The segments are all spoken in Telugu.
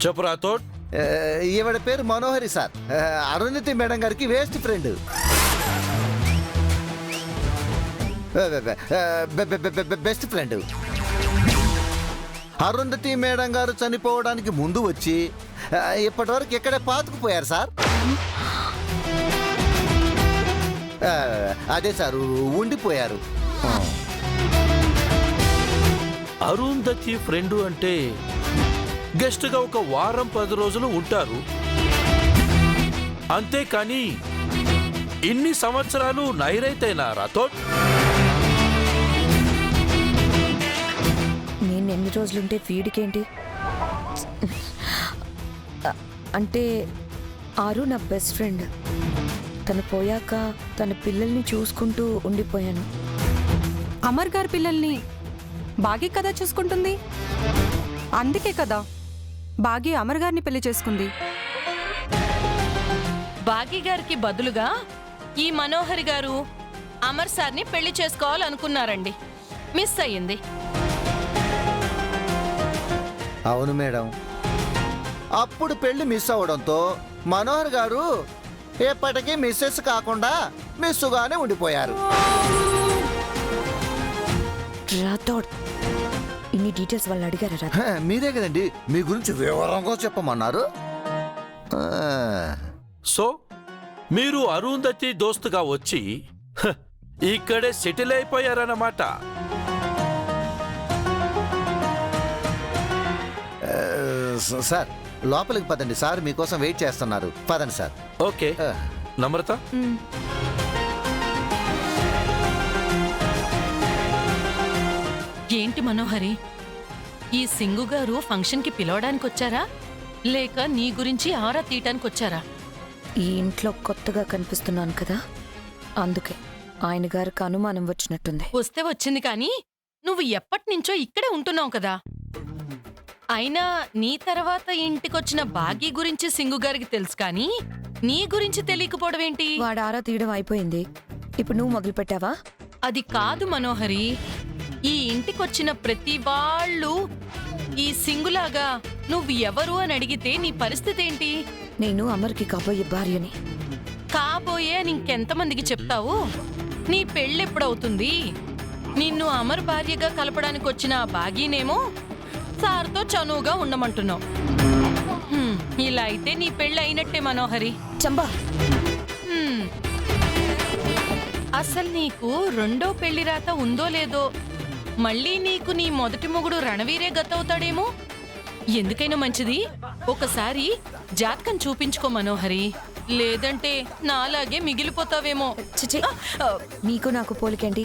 చెప్పు రాథోడ్. ఈవిడ పేరు మనోహరి సార్. అరుణితి మేడం గారికి waste friend. Best friend. Arundhati madam గారు చనిపోవడానికి ముందు వచ్చి ఇప్పటి వరకు ఎక్కడే పాతుకుపోయారు సార్. అదే సార్, ఉండిపోయారు. అరుంధతి ఫ్రెండ్ అంటే గెస్ట్ గా ఒక వారం 10 రోజులు ఉంటారు అంతేకాని ఇన్ని సంవత్సరాలు నైరైతేనా రాథోడ్? నేను ఎన్ని రోజులుంటే వీడికేంటి? అంటే ఆరు నా బెస్ట్ ఫ్రెండ్. తను పోయాక తన పిల్లల్ని చూసుకుంటూ ఉండిపోయాను. అమర్ గారి పిల్లల్ని బాగి కదా చూసుకుంటుంది. అందుకే కదా బాగి అమర్ గారిని పెళ్లి చేసుకుంది. బాగి గారికి బదులుగా ఈ మనోహరి గారు అమర్ సార్ని పెళ్లి చేసుకోవాలనుకున్నారండి. మిస్ అయ్యింది. అవును మేడం. అప్పుడు పెళ్లి మిస్ అవడంతో మనోహర్ గారు ఎప్పటికీ మిస్సెస్ కాకుండా మిస్సుగానే ఉండిపోయారు. రాథోడ్, ఇన్ని డీటెయిల్స్ వాళ్ళు అడిగారా రాథోడ్? మీరే కదండి మీ గురించి వివరంగా చెప్పమన్నారు. సో మీరు అరుంధతి దోస్తుగా వచ్చి ఇక్కడే సెటిల్ అయిపోయారన్నమాట. సార్ లోపలికి పదండి సార్, మీకోసం వెయిట్ చేస్తున్నారు. పదండి సార్. ఓకే నమ్రత, ఏంటి మనోహరి, ఈ సింగు గారు ఫంక్షన్కి పిలవడానికి వచ్చారా లేక నీ గురించి ఆరా తీయటానికి వచ్చారా? ఈ ఇంట్లో కొత్తగా కనిపిస్తున్నాను కదా, అందుకే ఆయన గారికి అనుమానం వచ్చినట్టుంది. వస్తే వచ్చింది కానీ నువ్వు ఎప్పటినుంచో ఇక్కడే ఉంటున్నావు కదా. అయినా నీ తర్వాత ఇంటికొచ్చిన బాగీ గురించి సింగు గారికి తెలుసు కానీ నీ గురించి తెలియకపోవడం ఏంటి? వాడు ఆరా తీయడం అయిపోయింది, ఇప్పుడు నువ్వు మొదలు పెట్టావా? అది కాదు మనోహరి, ఈ ఇంటికొచ్చిన ప్రతి వాళ్ళు ఈ సింగులాగా నువ్వు ఎవరు అని అడిగితే నీ పరిస్థితి ఏంటి? నేను అమర్కి కాబోయే భార్యని. కాబోయే అని ఇంకెంతమందికి చెప్తావు? నీ పెళ్ళెప్పుడవుతుంది? నిన్ను అమర్ భార్యగా కలపడానికి వచ్చిన ఆ బాగీనేమో సార్తో చనువుగా ఉండమంటున్నావు. ఇలా అయితే నీ పెళ్ళి అయినట్టే మనోహరి. చంబా, అసలు నీకు రెండో పెళ్లి రాత ఉందో లేదో, మళ్ళీ నీకు నీ మొదటి మొగుడు రణవీరే గతవుతాడేమో. ఎందుకైనా మంచిది ఒకసారి జాతకం చూపించుకో మనోహరి, లేదంటే నాలాగే మిగిలిపోతావేమో. చిచి, నీకు నాకు పోలికేంటి?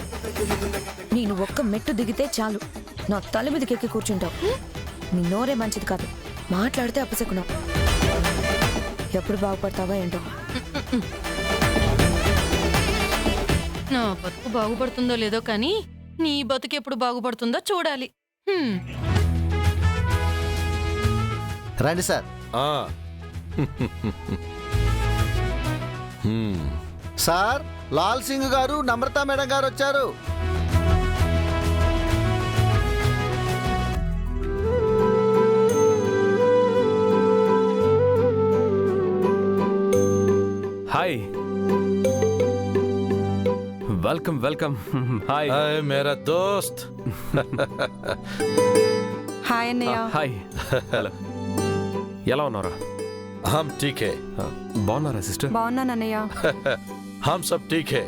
నేను ఒక్క మెట్టు దిగితే చాలు నా తల మీదకి ఎక్కి కూర్చుంటావు. నీ నోరే మంచిది కాదు, మాట్లాడితే అప్పసెక్కున్నావు. ఎప్పుడు బాగుపడతావా ఏంటో. నా బతుకు బాగుపడుతుందో లేదో కానీ నీ బతుకు ఎప్పుడు బాగుపడుతుందో చూడాలి. రండి సార్. సార్, లాల్ సింగ్ గారు నమ్రత మేడం గారు వచ్చారు. Hi, welcome welcome. హాయ్ మేరా దోస్త్. హాయ్ అన్నయ్య. Hi, hello. ఎలా ఉన్నారా? హమ్ ఠీక్ హై. బాగున్నారా సిస్టర్? బాగున్నాను అన్నయ్య. హమ్ సబ్ ఠీక్ హై.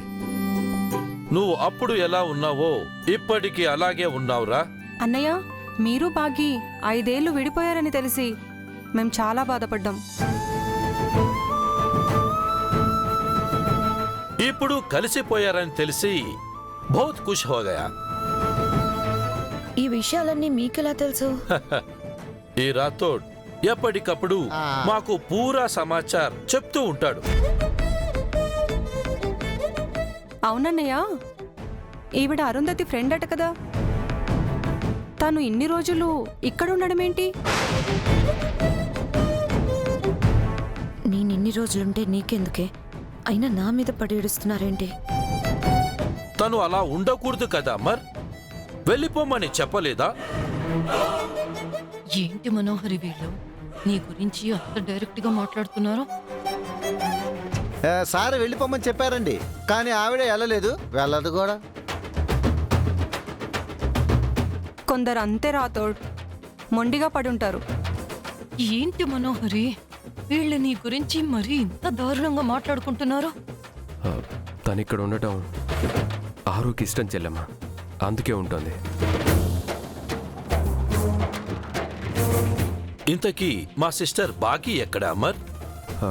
నువ్వు అప్పుడు ఎలా ఉన్నావో ఇప్పటికీ అలాగే ఉన్నావురా. అన్నయ్య, మీరు బాగి 5 ఏళ్లు విడిపోయారని తెలిసి మేము చాలా బాధపడ్డాం. ఇప్పుడు కలిసిపోయారని తెలిసి బహుత్ ఖుష్ హో గయా. ఈ విషయాలన్నీ మీకెలా తెలుసు? ఈ రాథోడ్ ఎప్పటికప్పుడు మాకు పూరా సమాచార్ చెప్తూ ఉంటాడు. అవునన్నయ్య, ఈవిడ అరుంధతి ఫ్రెండ్ అట కదా. తను ఇన్ని రోజులు ఇక్కడ ఉండడమేంటి? నేనిన్ని రోజులుంటే నీకెందుకే? అయినా నా మీద పడి ఏడుస్తున్నారేంటి? తను అలా ఉండకూడదు కదా అమర్. వెళ్ళిపోమని చెప్పలేదా? ఏంటి మనోహరి వీళ్ళు నీ గురించి అంత డైరెక్ట్ గా మాట్లాడుతున్నారు. సార్ వెళ్ళిపోమని చెప్పారండి, కానీ ఆవిడ వెళ్ళలేదు, వెళ్ళదు కూడా. కొందరు అంతే రాతోడ్, మొండిగా పడుంటారు. ఏంటి మనోహరి, వీళ్ళు నీ గురించి మరీ ఇంత దారుణంగా మాట్లాడుకుంటున్నారు? తను ఇక్కడ ఉండటం ఆరుకి ఇష్టం చెల్లెమ్మా, అందుకే ఉంటుంది. ఇంతకీ మా సిస్టర్ బాకీ ఎక్కడ అమర్? ఆ,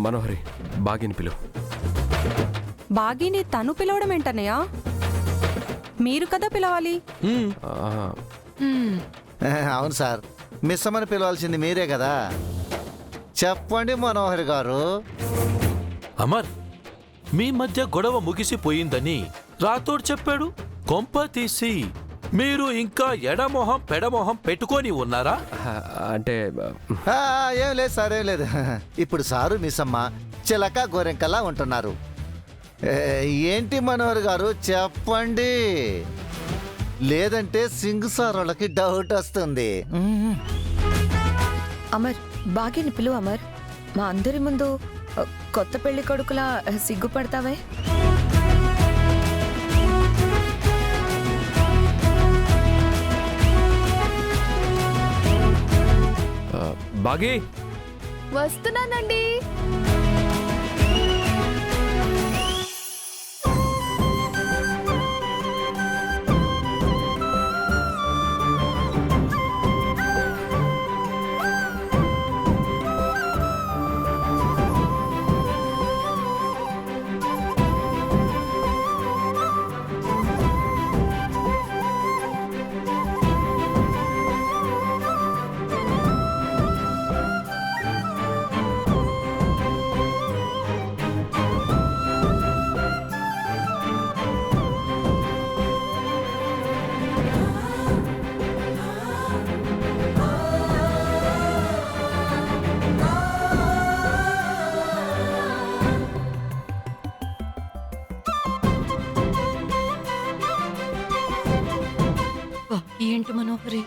మనోహరి, బాగిని పిలువు. బాగీని తను పిలవడం ఏంటన్నయ్య? మీరు కదా పిలవాలి. ఆ, హ్మ్, అవును సార్, మిస్ అమ్మని పిలవాల్సింది మీరే కదా. చెప్పండి మనోహర్ గారు. అమర్, మీ మధ్య గొడవ ముగిసిపోయిందని రాథోడ్ చెప్పాడు. కొంప తీసి మీరు ఇంకా ఎడమొహం పెడమొహం పెట్టుకొని ఉన్నారా? అంటే ఏం లేదు సార్, ఏం లేదు. ఇప్పుడు సారు మిస్ అమ్మ చిలక గోరెంకలా ఉంటున్నారు. ఏంటి మనోహర్ గారు చెప్పండి, లేదంటే సింగ్ సార్ వాళ్ళకి డౌట్ వస్తుంది. అమర్, బాగీని పిలువు అమర్. మా అందరి ముందు కొత్త పెళ్లి కొడుకులా సిగ్గుపడతావే. బాగి, వస్తున్నానండి. ఏంటి మనోహరి,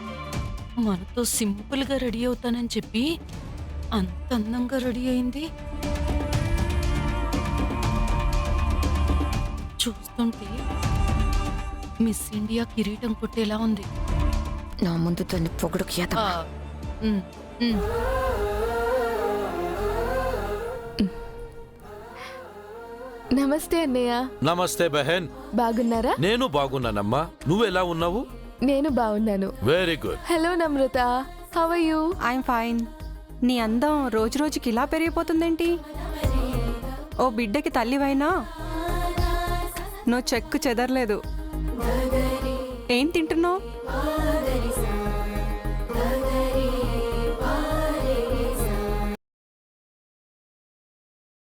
మనతో సింపుల్ గా రెడీ అవుతానని చెప్పి అంత అందంగా రెడీ అయింది. చూస్తుంటే మిస్ ఇండియా కిరీటం కొట్టేలా ఉంది. నా ముందు తన్ని పొగడు ఆ, ఉమ్, ఉమ్. నమస్తే అన్నయ్య. నమస్తే బెహన్. బాగున్నారా? నేను బాగున్నానమ్మా, నువ్వెలా ఉన్నావు? నేను బాగున్నాను. Very good. Hello Namrata, how are you? I'm fine. నీ అందం రోజు రోజుకి ఇలా పెరిగిపోతుందేంటి? ఓ బిడ్డకి తల్లివైనా నువ్వు చెక్కు చెదరలేదు. ఏం తింటున్నావు?